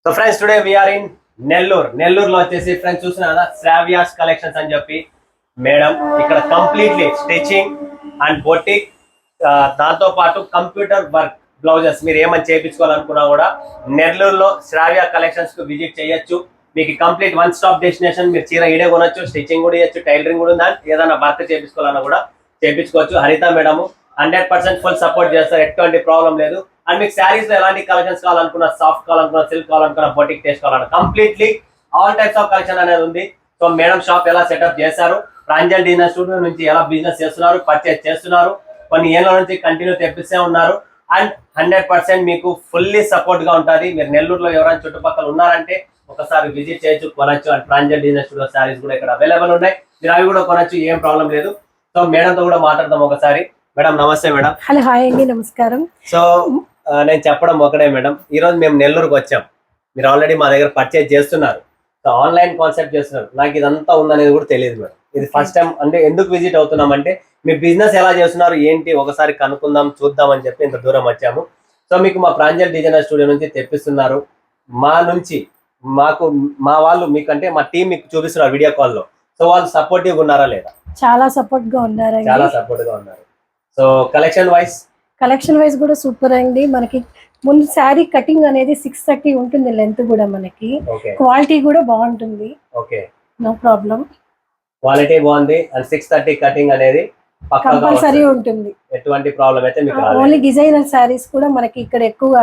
So friends today we are in నెల్లూరులో వచ్చేసి friends చూస్తున్నా కదా శ్రావ్యాస్ కలెక్షన్స్ అని చెప్పి మేడం ఇక్కడ కంప్లీట్లీ స్టిచింగ్ అండ్ బొటిక్ దాంతో పాటు కంప్యూటర్ వర్క్ బ్లౌజెస్ మీరు ఏమని చేయించుకోవాలనుకున్నా కూడా నెల్లూరులో శ్రావ్య కలెక్షన్స్ కు విజిట్ చేయొచ్చు. మీకు కంప్లీట్ వన్ స్టాప్ డెస్టినేషన్. మీరు చీర ఈడే కొనొచ్చు, స్టిచింగ్ కూడా చేయొచ్చు, టైలరింగ్ కూడా ఉందా, ఏదైనా వర్క్ చేయించుకోవాలన్నా కూడా చేయించుకోవచ్చు. హరిత మేడము 100% ఫుల్ సపోర్ట్ చేస్తారు, ఎటువంటి ప్రాబ్లం లేదు. అండ్ మీకు శారీస్ లో ఎలాంటి కలెక్షన్స్ కావాలనుకున్నా, సాఫ్ట్ కావాలనుకున్నా, సిల్క్ కావాలనుకున్నా, బొటిక్ టేస్ట్ కావాలన్నా completely all types of collection అనేది ఉంది. సో మేడం షాప్ ఎలా సెటప్ చేశారు, ప్రాంజల్ డిజైనర్ స్టూడియో నుంచి ఎలా బిజినెస్ చేస్తున్నారు, పర్చేస్ చేస్తున్నారు, కొన్ని ఏళ్ళ నుంచి కంటిన్యూ తెప్పిస్తే ఉన్నారు. అండ్ 100% మీకు ఫుల్లీ సపోర్ట్ గా ఉంటుంది. మీరు నెల్లూరులో ఎవరైనా చుట్టుపక్కల ఉన్నారంటే ఒకసారి విజిట్ చేయొచ్చు, కొనొచ్చు. And Pranjal designer studio saris కూడా ఇక్కడ అవైలబుల్ ఉన్నాయి, మీరు అవి కూడా కొనొచ్చు, ఏం ప్రాబ్లం లేదు. సో మేడంతో కూడా మాట్లాడదాం ఒకసారి. మేడం నమస్తే మేడం. హలో, హాయ్ అండి, నమస్కారం. సో నేను చెప్పడం ఒకటే మేడం, ఈ రోజు మేము నెల్లూరుకి వచ్చాం. మీరు ఆల్రెడీ మా దగ్గర పర్చేజ్ చేస్తున్నారు, సో ఆన్లైన్ కాన్సెప్ట్ చేస్తున్నారు. నాకు ఇదంతా ఉందనేది కూడా తెలియదు మేడం. ఇది ఫస్ట్ టైం అంటే ఎందుకు విజిట్ అవుతున్నాం అంటే మీ బిజినెస్ ఎలా చేస్తున్నారు ఏంటి ఒకసారి కనుక్కుందాం చూద్దాం అని చెప్పి ఇంత దూరం వచ్చాము. సో మీకు మా ప్రాంజల్ డిజైనర్ స్టూడియో నుంచి తెప్పిస్తున్నారు. మా నుంచి మా వాళ్ళు మీకంటే మా టీం మీకు చూపిస్తున్నారు వీడియో కాల్లో. సో వాళ్ళు సపోర్టివ్ ఉన్నారా లేదా? చాలా సపోర్ట్ గా ఉన్నారు, చాలా సపోర్ట్ గా ఉన్నారు. సో కలెక్షన్ వైస్ కూడా సూపర్ అండి. మనకి ముందు శారీ కటింగ్ అనేది 630 ఉంటుంది, లెంత్ కూడా మనకి క్వాలిటీ కూడా బాగుంటుంది. ఓకే, నో ప్రాబ్లం, క్వాలిటీ బాగుంది. అండ్ 630 కటింగ్ అనేది కంపల్సరీ ఉంటుంది, ఎటువంటి ప్రాబ్లం అయితే మీకు రాదు. ఓన్లీ డిజైనర్ శారీస్ కూడా మనకి ఇక్కడ ఎక్కువ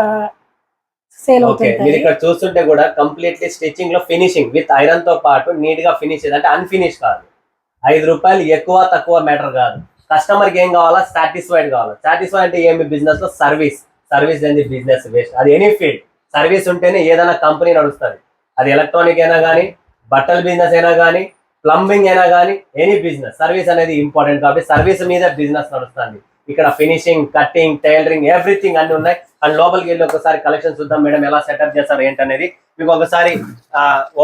సేల్ అవుతుంది. మీరు ఇక్కడ చూస్తుంటే కూడా కంప్లీట్లీ స్టిచ్చింగ్ లో ఫినిషింగ్ విత్ ఐరన్ తో పాటు నీట్ గా ఫినిష్, అంటే అన్ఫినిష్ కాదు. 5 రూపాయలు ఎక్కువ తక్కువ మ్యాటర్ కాదు. కస్టమర్ కి ఏం కావాలా? సాటిస్ఫైడ్ కావాలా. సాటిస్ఫైడ్ అంటే ఏమి? బిజినెస్ లో సర్వీస్ లేని బిజినెస్ వేస్ట్. అది ఎనీ ఫీల్డ్ సర్వీస్ ఉంటేనే ఏదైనా కంపెనీ నడుస్తుంది. అది ఎలక్ట్రానిక్ అయినా కానీ, బట్టల బిజినెస్ అయినా కానీ, ప్లంబింగ్ అయినా కానీ, ఎనీ బిజినెస్ సర్వీస్ అనేది ఇంపార్టెంట్. కాబట్టి సర్వీస్ మీద బిజినెస్ నడుస్తుంది. ఇక్కడ ఫినిషింగ్, కటింగ్, టైలరింగ్, ఎవ్రీథింగ్ అన్ని ఉన్నాయి. అండ్ లోపలికి వెళ్ళి ఒకసారి కలెక్షన్ చూద్దాం మేడం ఎలా సెటప్ చేస్తారు ఏంటనేది. మీకు ఒకసారి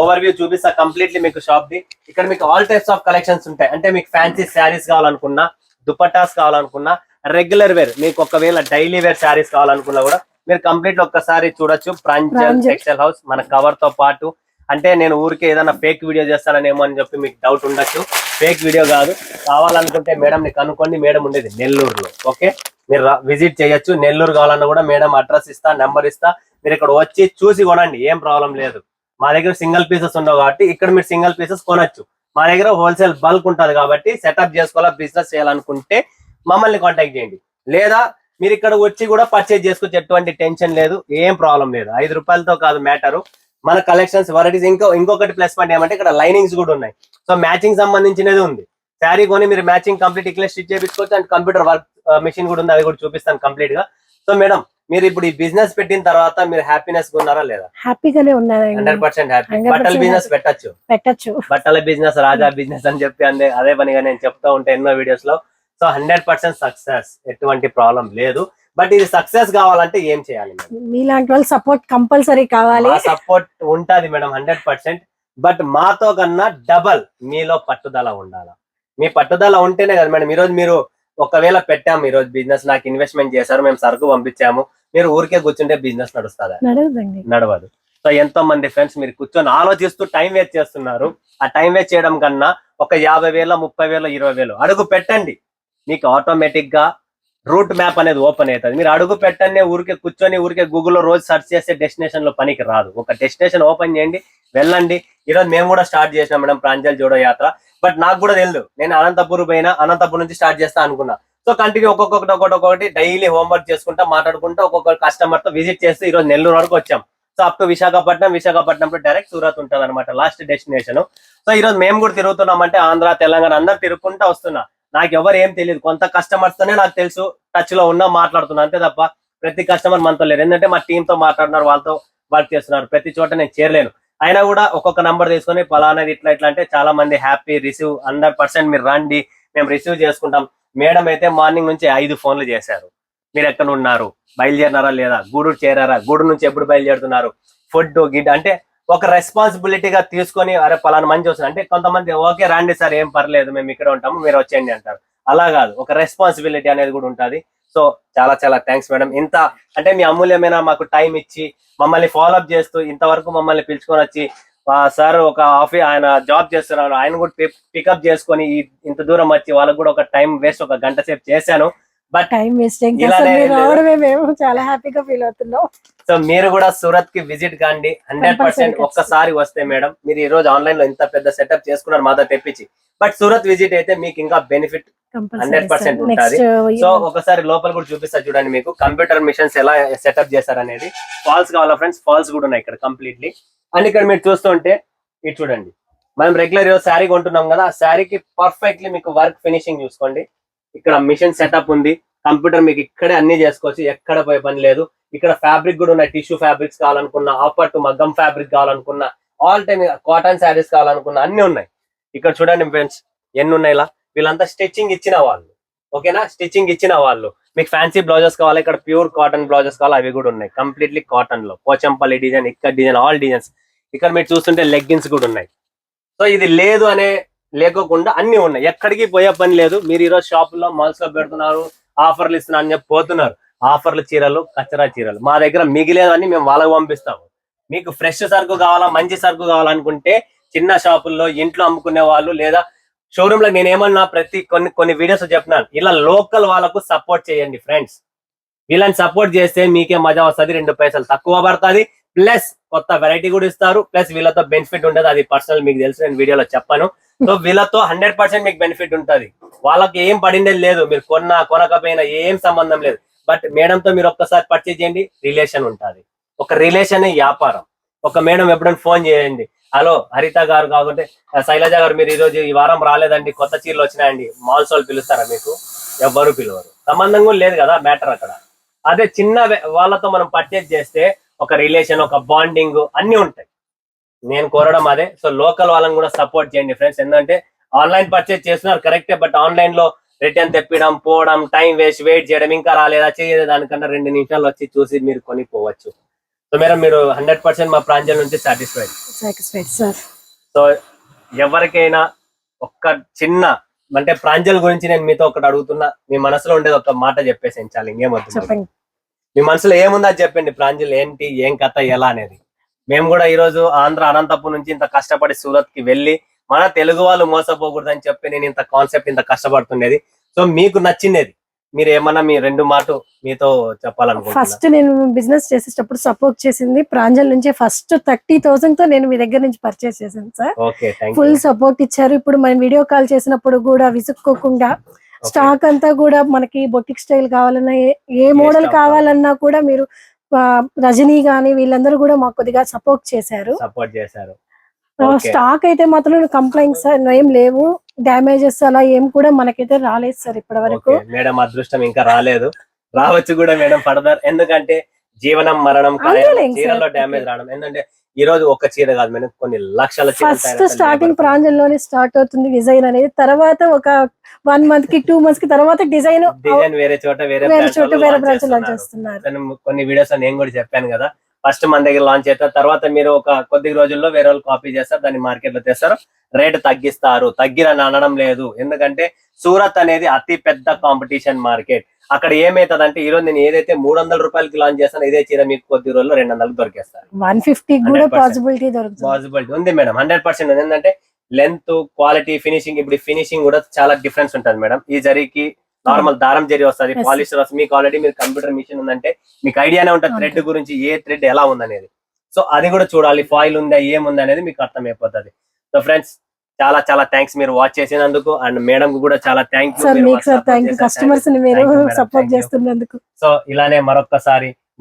ఓవర్ వ్యూ చూపిస్తా కంప్లీట్లీ మీకు షాప్ ది. ఇక్కడ మీకు ఆల్ టైప్స్ ఆఫ్ కలెక్షన్స్ ఉంటాయి. అంటే మీకు ఫ్యాన్సీ శారీస్ కావాలనుకున్నా, దుపట్టాస్ కావాలనుకున్నా, రెగ్యులర్ వేర్, మీకు ఒకవేళ డైలీ వేర్ శారీస్ కావాలనుకున్నా కూడా మీరు కంప్లీట్ ఒక్కసారి చూడొచ్చు. ప్రాంజల్ టెక్స్టైల్ హౌస్ మన కవర్ తో పాటు. అంటే నేను ఊరికే ఏదైనా ఫేక్ వీడియో చేస్తాననేమో అని చెప్పి మీకు డౌట్ ఉండొచ్చు. ఫేక్ వీడియో కాదు. కావాలనుకుంటే మేడం ని కనుక్కోండి, మేడం ఉండేది నెల్లూరులో. ఓకే, మీరు విజిట్ చేయొచ్చు. నెల్లూరు కావాలన్నా కూడా మేడం అడ్రస్ ఇస్తా, నెంబర్ ఇస్తా. మీరు ఇక్కడ వచ్చి చూసి కొనండి, ఏం ప్రాబ్లం లేదు. మా దగ్గర సింగిల్ పీసెస్ ఉండవు కాబట్టి ఇక్కడ మీరు సింగిల్ పీసెస్ కొనొచ్చు. మా దగ్గర హోల్సేల్ బల్క్ ఉంటుంది కాబట్టి సెటప్ చేసుకోవాలా, బిజినెస్ చేయాలనుకుంటే మమ్మల్ని కాంటాక్ట్ చేయండి. లేదా మీరు ఇక్కడ వచ్చి కూడా పర్చేజ్ చేసుకోవచ్చు, ఎటువంటి టెన్షన్ లేదు, ఏం ప్రాబ్లం లేదు. 5 రూపాయలతో కాదు మ్యాటరు, మన కలెక్షన్స్ వెరైటీస్. ఇంకొకటి ప్లస్ పాయింట్ ఏమంటే ఇక్కడ లైనింగ్స్ కూడా ఉన్నాయి. సో మ్యాచింగ్ సంబంధించినది ఉంది. శారీ కొని మీరు మ్యాచింగ్ కంప్లీట్ ఇట్లా స్టిచ్ చేయించుకోవచ్చు. అండ్ కంప్యూటర్ వర్క్ మెషిన్ కూడా ఉంది, అది కూడా చూపిస్తాను కంప్లీట్ గా. సో మేడం మీరు ఇప్పుడు ఈ బిజినెస్ పెట్టిన తర్వాత మీరు హ్యాపీనెస్ ఉన్నారా లేదా? హ్యాపీగానే ఉన్నారు, 100% హ్యాపీ. బట్టల బిజినెస్ పెట్టచ్చు, బట్టల బిజినెస్ రాజా బిజినెస్ అని చెప్పి అదే పనిగా నేను చెప్తా ఉంటాను ఎన్నో వీడియోస్ లో. సో 100% సక్సెస్, ఎటువంటి ప్రాబ్లం లేదు. బట్ ఇది సక్సెస్ కావాలంటే ఏం చేయాలి? మీలాంటి వాళ్ళు సపోర్ట్ కంపల్సరీ కావాలి. సపోర్ట్ ఉంటది మేడం 100%. బట్ మాతో కన్నా డబల్ మీలో పట్టుదల ఉండాలి. మీ పట్టుదల ఉంటేనే కదా మేడం. ఈరోజు మీరు ఒకవేళ పెట్టాము ఈరోజు బిజినెస్, నాకు ఇన్వెస్ట్మెంట్ చేశారు, మేము సరుకు పంపించాము, మీరు ఊరికే కూర్చుంటే బిజినెస్ నడుస్తుందా? నడవదు. సో ఎంతో మంది ఫ్రెండ్స్ మీరు కూర్చొని ఆలోచిస్తూ టైం వేస్ట్ చేస్తున్నారు. ఆ టైం వేస్ట్ చేయడం కన్నా ఒక 50,000, 30,000, 20,000 అడుగు పెట్టండి. మీకు ఆటోమేటిక్ గా రూట్ మ్యాప్ అనేది ఓపెన్ అవుతుంది. మీరు అడుగు పెట్టండి, ఊరికే కూర్చొని ఊరికే గూగుల్లో రోజు సెర్చ్ చేసే డెస్టినేషన్ లో పనికి రాదు. ఒక డెస్టినేషన్ ఓపెన్ చేయండి, వెళ్ళండి. ఈరోజు మేము కూడా స్టార్ట్ చేసినాం మేడం ప్రాంజల్ జోడో యాత్ర. బట్ నాకు కూడా తెలియదు, నేను అనంతపూర్ పోయినా, అనంతపూర్ నుంచి స్టార్ట్ చేస్తా అనుకున్నా. సో కంటిన్యూ ఒక్కొక్కటి డైలీ హోంవర్క్ చేసుకుంటా, మాట్లాడుకుంటా, ఒక్కొక్క కస్టమర్ తో విజిట్ చేస్తూ ఈరోజు నెల్లూరు వరకు వచ్చాం. So up to Visakhapatnam direct Surat ఉంటుంది అనమాట లాస్ట్ డెస్టినేషన్. సో ఈరోజు మేము కూడా తిరుగుతున్నామంటే ఆంధ్ర, తెలంగాణ అందరు తిరుగుకుంటా వస్తున్నా. నాకు ఎవరు ఏం తెలియదు, కొంత కస్టమర్స్ తోనే నాకు తెలుసు, టచ్ లో ఉన్నా, మాట్లాడుతున్నా, అంతే తప్ప ప్రతి కస్టమర్ మనతో లేరు. ఎందుకంటే మా టీమ్ తో మాట్లాడుతున్నారు, వాళ్ళతో వర్క్ చేస్తున్నారు. ప్రతి చోట నేను చేరలేను. అయినా కూడా ఒక్కొక్క నంబర్ తీసుకొని పలానాది ఇట్లా అంటే చాలా మంది హ్యాపీ రిసీవ్ 100% మీరు రండి, మేము రిసీవ్ చేసుకుంటాం. మేడం అయితే మార్నింగ్ నుంచి 5 ఫోన్లు చేశారు. మీరు ఎక్కడ ఉన్నారు, బయలుదేరినారా లేదా, గూడూరు చేరారా, గూడూరు నుంచి ఎప్పుడు బయలుదేరుతున్నారు, ఫుడ్ గిడ్ అంటే ఒక రెస్పాన్సిబిలిటీగా తీసుకొని అరే పలానా మంచి వస్తుంది అంటే కొంతమంది ఓకే రండి సార్ ఏం పర్లేదు మేము ఇక్కడ ఉంటాము మీరు వచ్చేయండి అంటారు. అలా కాదు, ఒక రెస్పాన్సిబిలిటీ అనేది కూడా ఉంటుంది. సో చాలా చాలా థ్యాంక్స్ మేడం. ఇంత అంటే మీ అమూల్యమైన మాకు టైం ఇచ్చి మమ్మల్ని ఫాలోఅప్ చేస్తూ ఇంతవరకు మమ్మల్ని పిలుచుకొని వచ్చి సార్ ఒక ఆయన జాబ్ చేస్తున్నారు, ఆయన కూడా పికప్ చేసుకొని ఇంత దూరం వచ్చి వాళ్ళకు కూడా ఒక టైం వేస్ట్ ఒక గంట సేపు చేశాను. బట్ టైం వేస్ట్ రావడమే మేము చాలా హ్యాపీగా ఫీల్ అవుతున్నాం. సో మీరు కూడా సూరత్ కి విజిట్ కాండి 100%. ఒక్కసారి వస్తే మేడం మీరు ఈ రోజు ఆన్లైన్ లో ఇంత పెద్ద సెటప్ చేసుకున్నారు మాతో తెప్పించి, బట్ సూరత్ విజిట్ అయితే మీకు ఇంకా బెనిఫిట్ 100% ఉంటుంది. సో ఒకసారి లోపల కూడా చూపిస్తా చూడండి, మీకు కంప్యూటర్ మిషన్స్ ఎలా సెటప్ చేశారు అనేది. ఫాల్స్ కావాలా ఫ్రెండ్స్, ఫాల్స్ కూడా ఉన్నాయి ఇక్కడ కంప్లీట్లీ. అండ్ ఇక్కడ మీరు చూస్తుంటే ఇది చూడండి, మనం రెగ్యులర్ ఈరోజు శారీ కొంటున్నాం కదా, ఆ శారీకి పర్ఫెక్ట్లీ మీకు వర్క్ ఫినిషింగ్ చూసుకోండి. ఇక్కడ మిషన్ సెటప్ ఉంది, కంప్యూటర్ మీకు ఇక్కడే అన్ని చేసుకోవచ్చు, ఎక్కడ పోయే పని లేదు. ఇక్కడ ఫ్యాబ్రిక్ కూడా ఉన్నాయి, టిష్యూ ఫ్యాబ్రిక్స్ కావాలనుకున్నా, ఆపట్టు మగ్గం ఫ్యాబ్రిక్ కావాలనుకున్నా, ఆల్ టైమ్ కాటన్ శారీస్ కావాలనుకున్నా అన్ని ఉన్నాయి. ఇక్కడ చూడండి ఫ్రెండ్స్ ఎన్ని ఉన్నాయి. ఇలా వీళ్ళంతా స్టిచ్చింగ్ ఇచ్చిన వాళ్ళు, ఓకేనా, స్టిచ్చింగ్ ఇచ్చిన వాళ్ళు. మీకు ఫ్యాన్సీ బ్లౌజెస్ కావాలి, ఇక్కడ ప్యూర్ కాటన్ బ్లౌజెస్ కావాలి, అవి కూడా ఉన్నాయి కంప్లీట్లీ కాటన్ లో. పోచంపల్లి డిజైన్, ఇక్కడ డిజైన్, ఆల్ డిజైన్స్. ఇక్కడ మీరు చూస్తుంటే లెగ్గిన్స్ కూడా ఉన్నాయి. సో ఇది లేదు అనే లేకోకుండా అన్ని ఉన్నాయి, ఎక్కడికి పోయే పని లేదు. మీరు ఈరోజు షాపుల్లో మాల్స్ లో పెడుతున్నారు, ఆఫర్లు ఇస్తున్నారు అని చెప్పి పోతున్నారు. ఆఫర్లు చీరలు, కచ్చరా చీరలు మా దగ్గర మిగిలేదని మేము వాళ్ళకి పంపిస్తాము. మీకు ఫ్రెష్ సరుకు కావాలా, మంచి సరుకు కావాలనుకుంటే చిన్న షాపుల్లో ఇంట్లో అమ్ముకునే వాళ్ళు లేదా షోరూమ్ లో నేనేమన్నా కొన్ని వీడియోస్ చెప్తున్నాను, ఇలా లోకల్ వాళ్ళకు సపోర్ట్ చేయండి ఫ్రెండ్స్. వీళ్ళని సపోర్ట్ చేస్తే మీకే మజా వస్తుంది, 2 పైసలు తక్కువ పడుతుంది, ప్లస్ కొత్త వెరైటీ కూడా ఇస్తారు, ప్లస్ వీళ్ళతో బెనిఫిట్ ఉంటుంది. అది పర్సనల్ మీకు తెలుసు, నేను వీడియోలో చెప్పాను. సో వీళ్ళతో 100% మీకు బెనిఫిట్ ఉంటుంది. వాళ్ళకి ఏం పడిందే లేదు, మీరు కొనకపోయినా ఏం సంబంధం లేదు. బట్ మేడంతో మీరు ఒక్కసారి పర్చేజ్ చేయండి, రిలేషన్ ఉంటుంది. ఒక రిలేషన్ వ్యాపారం. ఒక మేడం ఎప్పుడైనా ఫోన్ చేయండి, హలో హరిత గారు కాకుంటే శైలజ గారు మీరు ఈరోజు ఈ వారం రాలేదండి, కొత్త చీరలు వచ్చినాయండి, మాల్స్ వాళ్ళు పిలుస్తారా? మీకు ఎవ్వరు పిలవరు, సంబంధం కూడా లేదు కదా మ్యాటర్ అక్కడ. అదే చిన్న వాళ్ళతో మనం పర్చేజ్ చేస్తే ఒక రిలేషన్, ఒక బాండింగ్ అన్ని ఉంటాయి. నేను కోరడం అదే. సో లోకల్ వాళ్ళని కూడా సపోర్ట్ చేయండి ఫ్రెండ్స్. ఎందుకంటే ఆన్లైన్ పర్చేజ్ చేస్తున్నారు కరెక్టే, బట్ ఆన్లైన్ లో రిటర్న్ తెప్పడం, పోవడం, టైం వేస్ట్, వెయిట్ చేయడం, ఇంకా రాలేదా చేయలేదు దానికన్నా 2 నిమిషాలు వచ్చి చూసి మీరు కొనిపోవచ్చు. సో మేడం మీరు 100% మా ప్రాంజల్ నుంచి సాటిస్ఫైడ్ సార్. సో ఎవరికైనా ఒక్క చిన్న అంటే ప్రాంజల్ గురించి నేను మీతో ఒకటి అడుగుతున్నా, మీ మనసులో ఉండేది ఒక మాట చెప్పేసి చాలు, ఇంకేమవుతుంది. మీ మనసులో ఏముందో అది చెప్పండి, ప్రాంజల్ ఏంటి, ఏం కథ, ఎలా అనేది. మేము కూడా ఈ రోజు ఆంధ్ర అనంతపురం నుంచి ఇంత కష్టపడి సూరత్ కి వెళ్ళి మన తెలుగు వాళ్ళు మోసపోకూడదు అని చెప్పి నేను ఇంత కాన్సెప్ట్ ఇంత కష్టపడుతుండేది. సో మీకు నచ్చింది మీరు ఏమన్నా మీ 2 మాటలు మీతో చెప్పాలనుకుంటున్నా? ఫస్ట్ నేను బిజినెస్ చేసేటప్పుడు సపోర్ట్ చేసింది ప్రాంజల్ నుంచి. ఫస్ట్ 30,000 తో నేను మీ దగ్గర నుంచి పర్చేస్ చేశాను సార్. ఫుల్ సపోర్ట్ ఇచ్చారు. ఇప్పుడు మనం వీడియో కాల్ చేసినప్పుడు కూడా విసుక్కోకుండా స్టాక్ అంతా కూడా మనకి బొటిక్ స్టైల్ కావాలన్నా ఏ మోడల్ కావాలన్నా కూడా మీరు రజనీ గానీ వీళ్ళందరూ కూడా మాకు కొద్దిగా సపోర్ట్ చేశారు. స్టాక్ అయితే మాత్రం కంప్లైంట్స్ ఏం లేవు, డ్యామేజెస్ అలా ఏం కూడా మనకైతే రాలేదు సార్ ఇప్పటి వరకు. మేడం అదృష్టం ఇంకా రాలేదు, రావచ్చు కూడా మేడం ఫర్దర్. ఎందుకంటే జీవనం మరణం చీరలో డ్యామేజ్ రావడం. ఎందుకంటే ఈ రోజు ఒక చీర కాదు మేడం, కొన్ని లక్షల ఫస్ట్ స్టార్టింగ్ ప్రాంజల్ లోనే స్టార్ట్ అవుతుంది డిజైన్ అనేది. తర్వాత ఒక 1 month కి 2 months కి తర్వాత డిజైన్ వేరే చోట వేరే చేస్తున్నారు. కొన్ని వీడియోస్ నేను కూడా చెప్పాను కదా, ఫస్ట్ మన దగ్గర లాంచ్ చేస్తారు, తర్వాత మీరు ఒక కొద్ది రోజుల్లో వేరే వాళ్ళు కాపీ చేస్తారు, దాన్ని మార్కెట్ లో తెస్తారు, రేటు తగ్గిస్తారు. తగ్గిరని అనడం లేదు, ఎందుకంటే సూరత్ అనేది అతి పెద్ద కాంపిటీషన్ మార్కెట్. అక్కడ ఏమైతుంది అంటే ఈ రోజు నేను ఏదైతే 300 రూపాయలకి లాంచ్ చేస్తాను, ఇదే చీర మీకు కొద్ది రోజుల్లో 200 దొరికేస్తారు. 150 కూడా పాసిబిలిటీ ఉంది మేడం, 100% ఉంది. ఎందుకంటే లెంత్, క్వాలిటీ, ఫినిషింగ్. ఇప్పుడు ఫినిషింగ్ కూడా చాలా డిఫరెన్స్ ఉంటుంది మేడం. ఈ జరీకి నార్మల్ దారం జరీ వస్తుంది, పాలిస్టర్ వస్తుంది. మీకు ఆల్రెడీ మీరు కంప్యూటర్ మిషన్ ఉందంటే మీకు ఐడియానే ఉంటుంది థ్రెడ్ గురించి, ఏ థ్రెడ్ ఎలా ఉందనేది. సో అది కూడా చూడాలి, ఫాయిల్ ఉందా ఏముంది అనేది మీకు అర్థమైపోతుంది. సో ఫ్రెండ్స్ చాలా చాలా థ్యాంక్స్ మీరు వాచ్ చేసినందుకు, అండ్ మేడం కూడా చాలా థ్యాంక్ యూ కస్టమర్స్ ని మీరు సపోర్ట్ చేస్తున్నందుకు. సో ఇలానే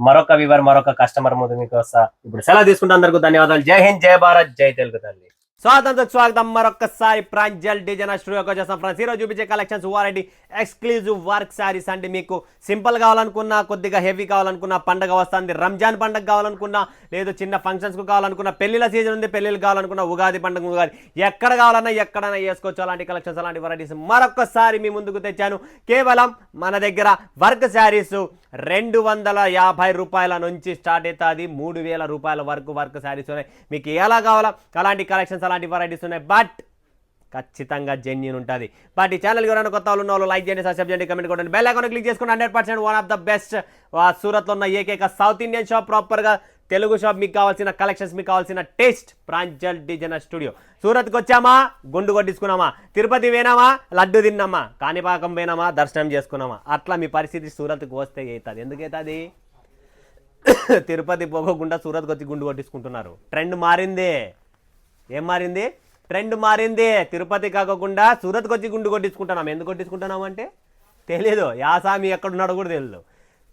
మరొక వివర్ మరొక కస్టమర్ ముందు మీకు వస్తా. ఇప్పుడు సెలవు తీసుకుంటే అందరికీ ధన్యవాదాలు. జై హింద్, జై భారత్, జై తెలుగు తల్లి. స్వాగతం మరొకసారి ప్రాంజల్ డిజైన్ స్టూడియోకి వచ్చేస్తాం ఫ్రెండ్స్. ఈరోజు చూపించే collections warranty exclusive work saris అండి. మీకు సింపుల్ కావాలనుకున్నా, కొద్దిగా హెవీ కావాలనుకున్నా, పండగ వస్తుంది, రంజాన్ పండగ కావాలనుకున్నా, లేదు చిన్న ఫంక్షన్స్కు కావాలనుకున్నా, పెళ్లిళ్ళ సీజన్ ఉంది, పెళ్లిళ్ళు కావాలనుకున్నా, ఉగాది పండుగ ఉగాది ఎక్కడ కావాలన్నా ఎక్కడైనా వేసుకోవచ్చు. అలాంటి కలెక్షన్స్, అలాంటి వెరైటీస్ మరొకసారి మీ ముందుకు తెచ్చాను. కేవలం మన దగ్గర వర్క్ శారీస్ 250 రూపాయల నుంచి స్టార్ట్ అవుతుంది, 3000 రూపాయల వరకు వర్క్ శారీస్ ఉన్నాయి. మీకు ఎలా కావాలా అలాంటి కలెక్షన్స్, అలాంటి వెరైటీస్ ఉన్నాయి. బట్ ఖచ్చితంగా జెన్యూన్ ఉంటుంది. బట్ ఈ ఛానల్ ఎవరైనా కొత్త వాళ్ళు ఉన్న వాళ్ళు లైక్ చేయండి, సబ్స్క్రైబ్ చేయండి, కమెంట్ కొట్టండి, బెల్ ఐకాన్ క్లిక్ చేసుకుని 100% వన్ ఆఫ్ ద బెస్ట్ సూరత్లో ఉన్న ఏకైక సౌత్ ఇండియన్ షాప్, ప్రాపర్గా తెలుగు షాప్. మీకు కావాల్సిన కలెక్షన్స్, మీకు కావాల్సిన టేస్ట్, ప్రాంజల్ డిజైనర్ స్టూడియో. సూరత్కి వచ్చామా, గుండు కొట్టించుకున్నామా, తిరుపతి పోయినామా, లడ్డు తిన్నామా, కాణిపాకం పోయినామా, దర్శనం చేసుకున్నామా. అట్లా మీ పరిస్థితి సూరత్కి వస్తే అవుతుంది. ఎందుకైతుంది? తిరుపతి పోకుండా సూరత్కి వచ్చి గుండు కొట్టించుకుంటున్నారు. ట్రెండ్ మారింది. ఏం మారింది? ట్రెండ్ మారింది. తిరుపతి కాకుండా సూరత్కి వచ్చి గుండు కొట్టించుకుంటున్నాం. ఎందుకు కొట్టించుకుంటున్నాం అంటే తెలియదు. యాసామి ఎక్కడున్నాడో కూడా తెలియదు.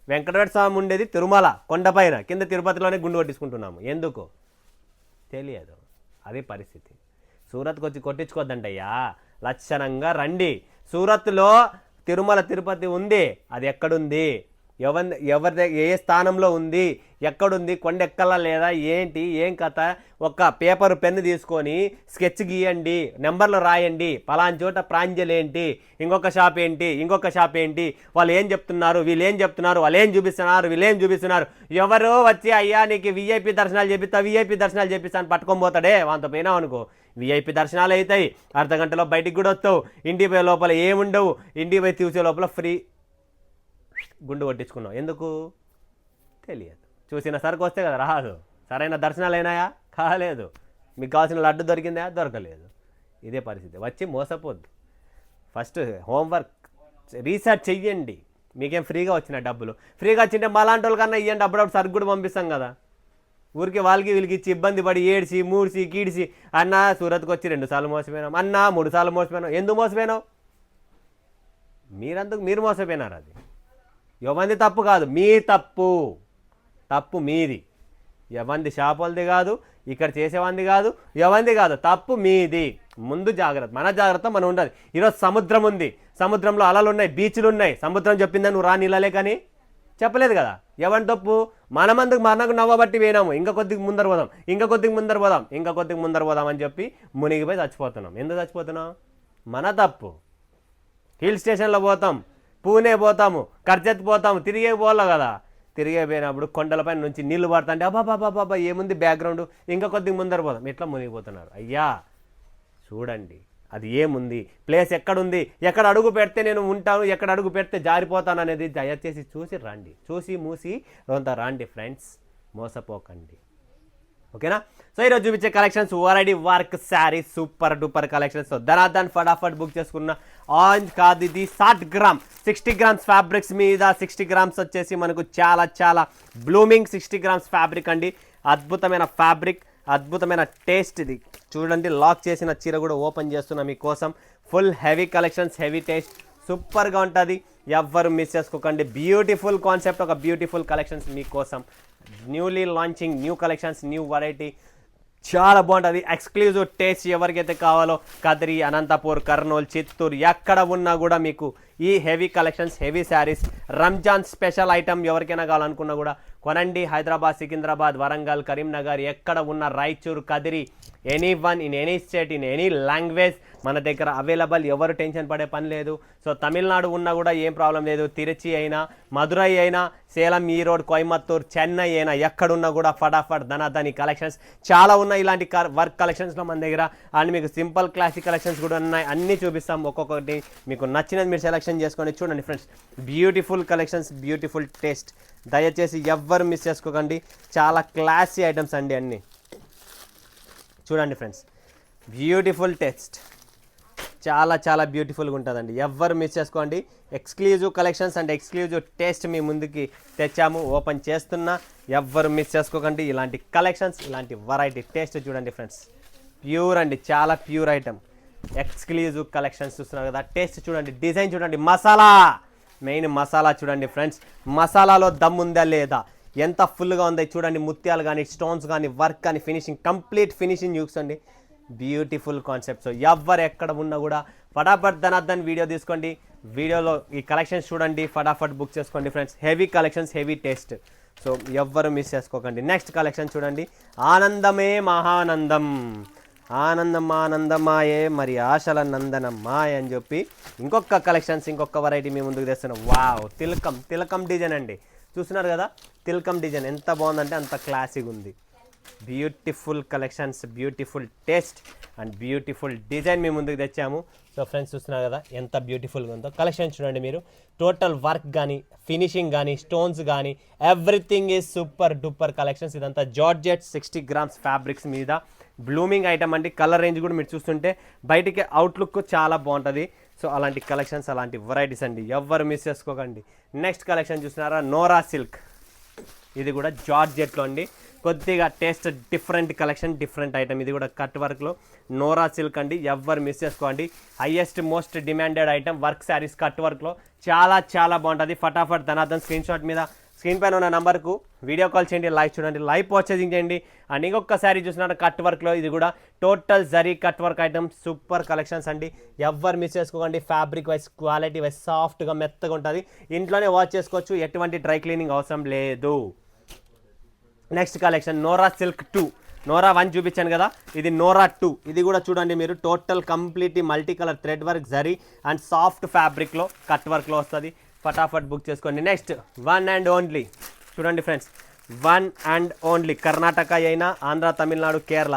వెంకటేశ్వర స్వామి ఉండేది తిరుమల కొండపైన, కింద తిరుపతిలోనే గుండు కొట్టించుకుంటున్నాము. ఎందుకు తెలియదు. అదే పరిస్థితి. సూరత్కి వచ్చి కొట్టించుకోవద్దంటయ్యా, లక్షణంగా రండి. సూరత్లో తిరుమల తిరుపతి ఉంది. అది ఎక్కడుంది, ఎవరి ఏ స్థానంలో ఉంది, ఎక్కడుంది, కొండ ఎక్కలా లేదా, ఏంటి ఏం కథ, ఒక పేపర్ పెన్ను తీసుకొని స్కెచ్ గీయండి, నెంబర్లు రాయండి. పలానా చోట ప్రాంజల్ ఏంటి, ఇంకొక షాప్ ఏంటి, ఇంకొక షాప్ ఏంటి, వాళ్ళు ఏం చెప్తున్నారు, వీళ్ళు ఏం చెప్తున్నారు, వాళ్ళు ఏం చూపిస్తున్నారు, వీళ్ళు ఏం చూపిస్తున్నారు. ఎవరో వచ్చి అయ్యా నీకు విఐపి దర్శనాలు చేపిస్తా, విఐపి దర్శనాలు చేపిస్తాను పట్టుకొని పోతాడే, వాళ్ళతో పోయినావు అనుకో విఐపి దర్శనాలు అవుతాయి. అర్ధ గంటలో బయటికి కూడా వస్తావు. ఇంటికి పోయే లోపల ఏముండవు. ఇంటికి పోయి చూసే లోపల ఫ్రీ గుండు కొట్టించుకున్నావు. ఎందుకు తెలియదు. చూసిన సరుకు వస్తే కదా, రాదు. సరైన దర్శనాలు అయినాయా, కాలేదు. మీకు కావాల్సిన లడ్డు దొరికిందా, దొరకలేదు. ఇదే పరిస్థితి. వచ్చి మోసపోద్దు. ఫస్ట్ హోంవర్క్ రీసెర్చ్ చెయ్యండి. మీకేం ఫ్రీగా వచ్చిన డబ్బులు, ఫ్రీగా వచ్చింటే మాలాంటి వాళ్ళకన్నా ఇవ్వండి. అప్పుడప్పుడు సరుకు కూడా పంపిస్తాం కదా. ఊరికి వాళ్ళకి వీళ్ళకి ఇచ్చి ఇబ్బంది పడి ఏడ్చి మూడ్చి కీడ్చి అన్న సూరత్కి వచ్చి 2 సార్లు మోసపోయినాం, అన్న 3 సార్లు మోసపోయినాం. ఎందుకు మోసపోయినావు? మీరు మోసపోయినారు. అది ఎవరిది తప్పు కాదు, మీ తప్పు. తప్పు మీది. ఎవరిది షాపులది కాదు, ఇక్కడ చేసేవాంది కాదు, ఎవరిది కాదు. తప్పు మీది. ముందు జాగ్రత్త, మన జాగ్రత్త మనం ఉండాలి. ఈరోజు సముద్రం ఉంది, సముద్రంలో అలలు ఉన్నాయి, బీచ్లు ఉన్నాయి. సముద్రం చెప్పిందా నువ్వు రా నీళ్ళలే కానీ చెప్పలేదు కదా. ఎవరి తప్పు? మనకు నవ్వబట్టి పోయినాము. ఇంకా కొద్దిగా ముందర పోదాం, ఇంకా కొద్దిగా ముందర పోదాం, ఇంకా కొద్దిగా ముందర పోదాం అని చెప్పి మునిగిపోయి చచ్చిపోతున్నాం. ఎందుకు చచ్చిపోతున్నాం? మన తప్పు. హిల్ స్టేషన్లో పోతాం, పూణే పోతాము, కర్జత్ పోతాము, తిరిగే పోలే కదా. తిరిగే పోయినప్పుడు కొండలపైన నుంచి నీళ్లు పడతాంటే అబ్బాబాబాబా ఏముంది బ్యాక్గ్రౌండ్, ఇంకా కొద్దిగా ముందర పోదాం. ఎట్లా మునిగిపోతున్నారు. అయ్యా చూడండి, అది ఏముంది, ప్లేస్ ఎక్కడుంది, ఎక్కడ అడుగు పెడితే నేను ఉంటాను, ఎక్కడ అడుగు పెడితే జారిపోతాను అనేది దయచేసి చూసి రండి. చూసి మూసి కొంత రండి ఫ్రెండ్స్, మోసపోకండి. ఓకేనా? సో ఈరోజు చూపించే collections variety work sari super duper collections. ధనాధన్ ఫటాఫట్ బుక్ చేసుకున్న ఆరెంజ్ కాదు, ఇది 60 గ్రామ్ 60 గ్రామ్స్ ఫ్యాబ్రిక్స్ మీద 60 గ్రామ్స్ వచ్చేసి మనకు చాలా చాలా బ్లూమింగ్ 60 గ్రామ్స్ ఫ్యాబ్రిక్ అండి. అద్భుతమైన ఫ్యాబ్రిక్, అద్భుతమైన టేస్ట్. ఇది చూడండి, లాక్ చేసిన చీర కూడా ఓపెన్ చేస్తున్నా మీకోసం. Full heavy collections, heavy taste, సూపర్గా ఉంటుంది. ఎవ్వరు మిస్ చేసుకోకండి. బ్యూటిఫుల్ కాన్సెప్ట్, ఒక బ్యూటిఫుల్ కలెక్షన్స్ మీకోసం. Newly launching, new collections, new variety, చాలా బాగుంటుంది. ఎక్స్క్లూజివ్ టేస్ట్ ఎవరికైతే కావాలో కదిరి, అనంతపూర్, కర్నూలు, చిత్తూరు ఎక్కడ ఉన్నా కూడా మీకు ఈ heavy collections, heavy saris, Ramzan special item ఎవరికైనా కావాలనుకున్నా కూడా కొనండి. హైదరాబాద్, సికింద్రాబాద్, వరంగల్, కరీంనగర్ ఎక్కడ ఉన్న, Raichur, Kadiri, any one in any state in any language మన దగ్గర అవైలబుల్. ఎవరు టెన్షన్ పడే పని లేదు. సో తమిళనాడు ఉన్నా కూడా ఏం ప్రాబ్లం లేదు. తిరుచి అయినా, మదురై అయినా, సేలం, ఈరోడ్, కోయంబత్తూర్, చెన్నై అయినా ఎక్కడున్నా కూడా ఫటాఫట్ ధనాధని కలెక్షన్స్ చాలా ఉన్నాయి. ఇలాంటి వర్క్ కలెక్షన్స్లో మన దగ్గర. అండ్ మీకు సింపుల్ క్లాసిక్ కలెక్షన్స్ కూడా ఉన్నాయి. అన్నీ చూపిస్తాం. ఒక్కొక్కటి మీకు నచ్చినది మీరు సెలెక్షన్ చేసుకొని చూడండి friends. Beautiful collections, beautiful taste. దయచేసి ఎవ్వరు మిస్ చేసుకోకండి. చాలా క్లాసీ ఐటమ్స్ అండి అన్నీ. చూడండి ఫ్రెండ్స్, బ్యూటిఫుల్ టేస్ట్, చాలా చాలా బ్యూటిఫుల్గా ఉంటుందండి. ఎవ్వరు మిస్ చేసుకోండి. Exclusive collections and exclusive taste మీ ముందుకి తెచ్చాము, ఓపెన్ చేస్తున్నా. ఎవ్వరు మిస్ చేసుకోకండి. ఇలాంటి కలెక్షన్స్, ఇలాంటి వెరైటీ టేస్ట్ చూడండి ఫ్రెండ్స్. ప్యూర్ అండి, చాలా ప్యూర్ ఐటమ్. ఎక్స్క్లూజివ్ కలెక్షన్స్ చూస్తున్నారు కదా. టేస్ట్ చూడండి, డిజైన్ చూడండి, మసాలా, మెయిన్ మసాలా చూడండి ఫ్రెండ్స్. మసాలాలో దమ్ ఉందా లేదా, ఎంత ఫుల్గా ఉంది చూడండి. ముత్యాలు కానీ, స్టోన్స్ కానీ, వర్క్ కానీ, ఫినిషింగ్, కంప్లీట్ ఫినిషింగ్ చూసుకోండి. Beautiful concepts. ఎవరు ఎక్కడ ఉన్నా కూడా ఫటాఫట్ ధనాధన్ వీడియో తీసుకోండి. వీడియోలో ఈ కలెక్షన్స్ చూడండి, ఫటాఫట్ బుక్ చేసుకోండి friends. Heavy collections, heavy taste. So ఎవ్వరు మిస్ చేసుకోకండి. నెక్స్ట్ కలెక్షన్ చూడండి, ఆనందమే మహానందం. ఆనందం ఆనందమాయే మరి ఆశల నందనమాయ అని చెప్పి ఇంకొక కలెక్షన్స్, ఇంకొక వెరైటీ మీ ముందుకు తెస్తున్నాం. వావ్, తిలకం డిజైన్ అండి. చూస్తున్నారు కదా, తిలకం డిజైన్ ఎంత బాగుందంటే అంత క్లాసిక్ ఉంది. Beautiful collections, beautiful taste and beautiful design మీ ముందుకు తెచ్చాము. సో ఫ్రెండ్స్ చూస్తున్నారు కదా ఎంత బ్యూటిఫుల్గా ఉందో. కలెక్షన్ చూడండి మీరు, టోటల్ వర్క్ కానీ ఫినిషింగ్ కానీ స్టోన్స్ కానీ everything is super duper collections. ఇదంతా జార్జెట్ 60 grams ఫ్యాబ్రిక్స్ మీద బ్లూమింగ్ ఐటమ్ అండి. కలర్ రేంజ్ కూడా మీరు చూస్తుంటే బయటికి అవుట్లుక్ చాలా బాగుంటుంది. సో అలాంటి కలెక్షన్స్, అలాంటి వెరైటీస్ అండి, ఎవ్వరు మిస్ చేసుకోకండి. నెక్స్ట్ కలెక్షన్ చూస్తున్నారా, నోరా సిల్క్. ఇది కూడా జార్జెట్లో అండి, కొద్దిగా taste different collection, different item. ఇది కూడా కట్ వర్క్లో నోరా సిల్క్ అండి, ఎవ్వరు మిస్ చేసుకోండి. Highest most demanded item work saris cut వర్క్లో చాలా చాలా బాగుంటుంది. ఫటాఫట్ ధనార్దన్ స్క్రీన్ షాట్ మీద స్క్రీన్ పైన ఉన్న నెంబర్కు వీడియో కాల్ చేయండి, లైవ్ చూడండి, లైవ్ పర్చేసింగ్ చేయండి. అండ్ ఇంకొక శారీ చూసినారు కట్ వర్క్లో, ఇది కూడా total zari cut work item, super collections అండి, ఎవ్వరు మిస్ చేసుకోకండి. ఫ్యాబ్రిక్ వైజ్ క్వాలిటీ వైజ్ సాఫ్ట్గా మెత్తగా ఉంటుంది, ఇంట్లోనే వాష్ చేసుకోవచ్చు, ఎటువంటి డ్రై క్లీనింగ్ అవసరం లేదు. Next collection Nora silk 2. Nora 1 చూపించాను కదా, ఇది నోరా 2. ఇది కూడా చూడండి మీరు, total completely multi colour thread work zari and soft ఫ్యాబ్రిక్లో కట్ వర్క్లో వస్తుంది. ఫటాఫట్ బుక్ చేసుకోండి. నెక్స్ట్ 1 and only చూడండి ఫ్రెండ్స్, 1 and only కర్ణాటక అయినా, ఆంధ్ర, తమిళనాడు, కేరళ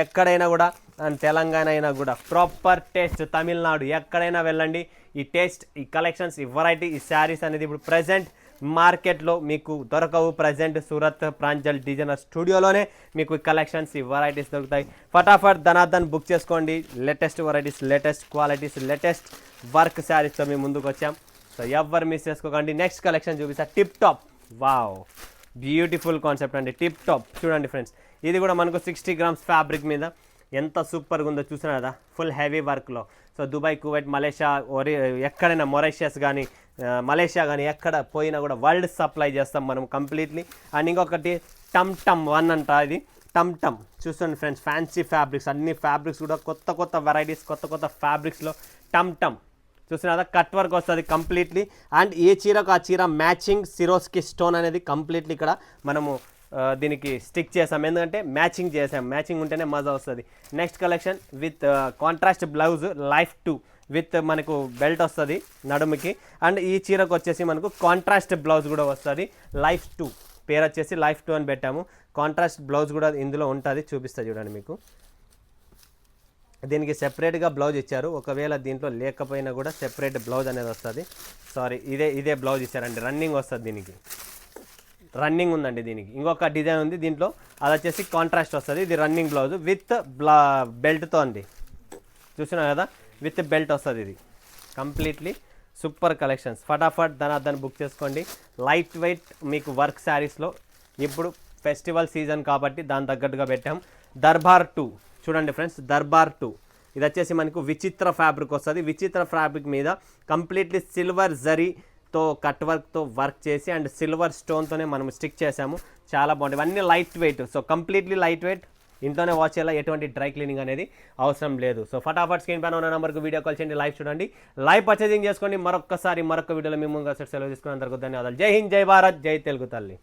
ఎక్కడైనా కూడా, అండ్ తెలంగాణ అయినా కూడా ప్రాపర్ టేస్ట్. తమిళనాడు ఎక్కడైనా వెళ్ళండి, ఈ టేస్ట్, ఈ కలెక్షన్స్, ఈ వెరైటీ, ఈ శారీస్ అనేది ఇప్పుడు ప్రజెంట్ మార్కెట్లో మీకు దొరకవు. ప్రజెంట్ సూరత్ ప్రాంజల్ డిజైనర్ స్టూడియోలోనే మీకు ఈ కలెక్షన్స్, ఈ వెరైటీస్ దొరుకుతాయి. ఫటాఫట్ ధనార్దన్ బుక్ చేసుకోండి. Latest varieties, latest qualities, latest work శారీస్తో మేము ముందుకు వచ్చాం. సో ఎవ్వరు మిస్ చేసుకోకండి. నెక్స్ట్ కలెక్షన్ చూపిస్తా, tip top. Wow, beautiful concept అండి, టిప్ టాప్. చూడండి ఫ్రెండ్స్, ఇది కూడా మనకు 60 grams ఫ్యాబ్రిక్ మీద ఎంత సూపర్గా ఉందో చూస్తున్నారు కదా, ఫుల్ హెవీ వర్క్లో. సో దుబాయ్, కువైట్, మలేషియా, ఎక్కడైనా మొరైషియస్ కానీ మలేషియా కానీ ఎక్కడ పోయినా కూడా వరల్డ్ సప్లై చేస్తాం మనం కంప్లీట్లీ. అండ్ ఇంకొకటి టమ్ టమ్ 1 అంట, ఇది టమ్ టమ్. చూడండి ఫ్రెండ్స్, ఫ్యాన్సీ ఫ్యాబ్రిక్స్, అన్ని ఫ్యాబ్రిక్స్ కూడా కొత్త కొత్త వెరైటీస్, కొత్త కొత్త ఫ్యాబ్రిక్స్లో టమ్ టమ్. చూస్తున్నా కట్ వర్క్ వస్తుంది కంప్లీట్లీ. అండ్ ఏ చీరకు ఆ చీర మ్యాచింగ్ సిరోస్కి స్టోన్ అనేది కంప్లీట్లీ ఇక్కడ మనము దీనికి స్టిక్ చేసాం, ఎందుకంటే మ్యాచింగ్ చేసాం, మ్యాచింగ్ ఉంటేనే మజా వస్తుంది. Next collection with contrast blouse life 2 with మనకు బెల్ట్ వస్తుంది నడుముకి. అండ్ ఈ చీరకు వచ్చేసి మనకు కాంట్రాస్ట్ బ్లౌజ్ కూడా వస్తుంది, లైఫ్ 2. పేరు వచ్చేసి లైఫ్ 2 అని పెట్టాము. కాంట్రాస్ట్ బ్లౌజ్ కూడా ఇందులో ఉంటుంది, చూపిస్తా చూడండి మీకు. దీనికి సెపరేట్గా బ్లౌజ్ ఇచ్చారు, ఒకవేళ దీంట్లో లేకపోయినా కూడా సెపరేట్ బ్లౌజ్ అనేది వస్తుంది. సారీ, ఇదే బ్లౌజ్ ఇచ్చారండి, రన్నింగ్ వస్తుంది దీనికి, రన్నింగ్ ఉందండి దీనికి. ఇంకొక డిజైన్ ఉంది దీంట్లో, అది వచ్చేసి కాంట్రాస్ట్ వస్తుంది. ఇది రన్నింగ్ బ్లౌజ్ విత్ బెల్ట్తో అండి, చూసినా కదా, విత్ బెల్ట్ వస్తుంది. ఇది కంప్లీట్లీ సూపర్ కలెక్షన్స్. ఫటాఫట్ ధనార్దన్ బుక్ చేసుకోండి. లైట్ వెయిట్ మీకు వర్క్ శారీస్లో ఇప్పుడు ఫెస్టివల్ సీజన్ కాబట్టి దాని తగ్గట్టుగా పెట్టాం. దర్బార్ 2 చూడండి ఫ్రెండ్స్, దర్బార్ 2 ఇది వచ్చేసి మనకు విచిత్ర ఫ్యాబ్రిక్ వస్తుంది. విచిత్ర ఫ్యాబ్రిక్ మీద కంప్లీట్లీ సిల్వర్ జరీతో కట్ వర్క్తో వర్క్ చేసి అండ్ సిల్వర్ స్టోన్తోనే మనం స్టిక్ చేసాము, చాలా బాగుంటుంది. ఇవన్నీ light weight, so completely light weight, ఇంట్లోనే వాచ్ చేయాలి, ఎటువంటి డ్రై క్లీనింగ్ అనేది అవసరం లేదు. సో ఫటాఫట్ స్క్రీన్ పైన ఉన్న నెంబర్కి వీడియో కాల్ చేయండి, లైవ్ చూడండి, లైవ్ పర్చేసింగ్ చేసుకోండి. మరొక వీడియోలో మేము సెలవు తీసుకుని అందరికీ ధన్యవాదాలు. జై హింద్, జై భారత్, జై తెలుగు తల్లి.